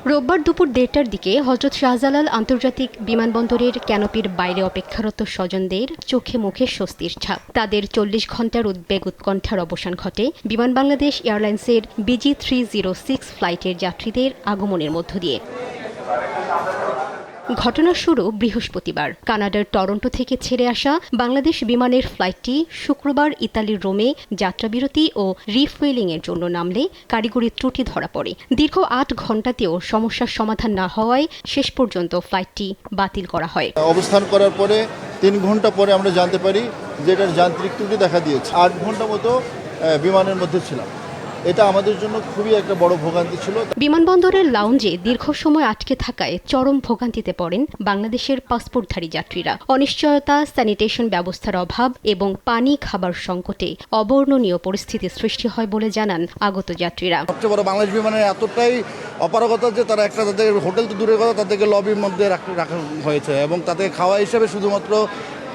রোববার দুপুর ১:৩০টার দিকে হযরত শাহজালাল আন্তর্জাতিক বিমানবন্দরের ক্যানোপির বাইরে অপেক্ষারত স্বজনদের চোখে মুখে স্বস্তির ছাপ। তাদের ৪০ ঘণ্টার উদ্বেগ উৎকণ্ঠার অবসান ঘটে বিমান বাংলাদেশ এয়ারলাইন্সের BG306 ফ্লাইটের যাত্রীদের আগমনের মধ্য দিয়ে। ঘটনার শুরু বৃহস্পতিবার। কানাডার টরন্টো থেকে ছেড়ে আসা বাংলাদেশ বিমানের ফ্লাইটটি শুক্রবার ইতালির রোমে যাত্রাবিরতি ও রিফুয়েলিংয়ের জন্য নামলে কারিগরি ত্রুটি ধরা পড়ে। দীর্ঘ ৮ ঘণ্টাতেও সমস্যার সমাধান না হওয়ায় শেষ পর্যন্ত ফ্লাইটটি বাতিল করা হয়। অবস্থান করার পরে ৩ ঘণ্টা পরে আমরা জানতে পারি যে এটার যান্ত্রিক ত্রুটি দেখা দিয়েছে। ৮ ঘণ্টা মতো বিমানের মধ্যে ছিলাম। এটা আমাদের জন্য খুবই একটা বড় ভোগান্তি ছিল। বিমানবন্দরের লাউঞ্জে দীর্ঘ সময় আটকে থাকায় চরম ভোগান্তিতে পড়েন বাংলাদেশের পাসপোর্টধারী যাত্রীরা। অনিশ্চয়তা, স্যানিটেশন ব্যবস্থার অভাব এবং পানি খাবার সংকটে অবর্ণনীয় পরিস্থিতি সৃষ্টি হয় বলে জানান আগত যাত্রীরা। সবচেয়ে বড় বাংলাদেশ বিমানের এতটাই অপারগতা যে তারা একটা তাদের হোটেল তো দূরের কথা, তাদেরকে লবির মধ্যে রাখা হয়েছে এবং তাদের খাওয়া হিসেবে শুধুমাত্র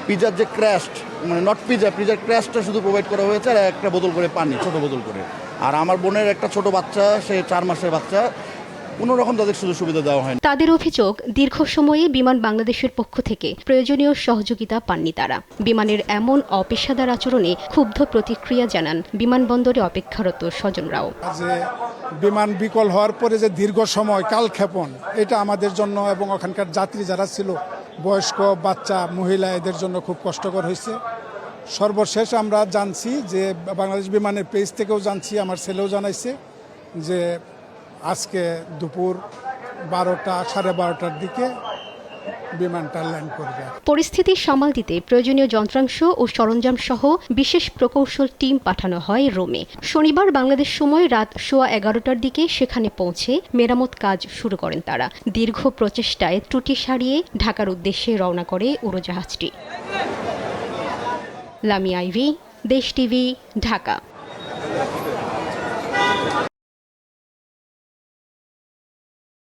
পিজার যে ক্র্যাশড মানে নট পিজার ক্র্যাশটা শুধু প্রোভাইড করা হয়েছে আর একটা বোতল করে পানি, ছোট বোতল করে। আর আমার বোনের একটা ছোট বাচ্চা, সে 4 মাসের বাচ্চা, কোনো রকম তাদের সুযোগ সুবিধা দেওয়া হয়নি। তাদের অভিযোগ, দীর্ঘ সময়ে বিমান বাংলাদেশের পক্ষ থেকে প্রয়োজনীয় সহযোগিতা পাননি তারা। বিমানের এমন অপেশাদার আচরণে ক্ষুব্ধ প্রতিক্রিয়া জানান বিমানবন্দরে অপেক্ষারত স্বজনরাও। যে বিমান বিকল হওয়ার পরে যে দীর্ঘ সময় কালক্ষেপণ, এটা আমাদের জন্য এবং ওখানকার যাত্রী যারা ছিল, বয়স্ক, বাচ্চা, মহিলা, এদের জন্য খুব কষ্টকর হয়েছে। সর্বশেষ আমরা জানছি যে বাংলাদেশ বিমানের পেজ থেকেও জানছি, আমার ছেলেও জানাইছে যে আজকে দুপুর 12টা সাড়ে 12টার দিকে বিমানটা ল্যান্ড করবে। পরিস্থিতি সামাল দিতে প্রয়োজনীয় যন্ত্রাংশ ও সরঞ্জাম সহ বিশেষ প্রকৌশল টিম পাঠানো হয় রোমে। শনিবার বাংলাদেশ সময় রাত 11:15টার দিকে সেখানে পৌঁছে মেরামত কাজ শুরু করেন তারা। দীর্ঘ প্রচেষ্টায় ত্রুটি সারিয়ে ঢাকার উদ্দেশ্যে রওনা করে উড়োজাহাজটি। লামি আইভি, দেশ টিভি, ঢাকা।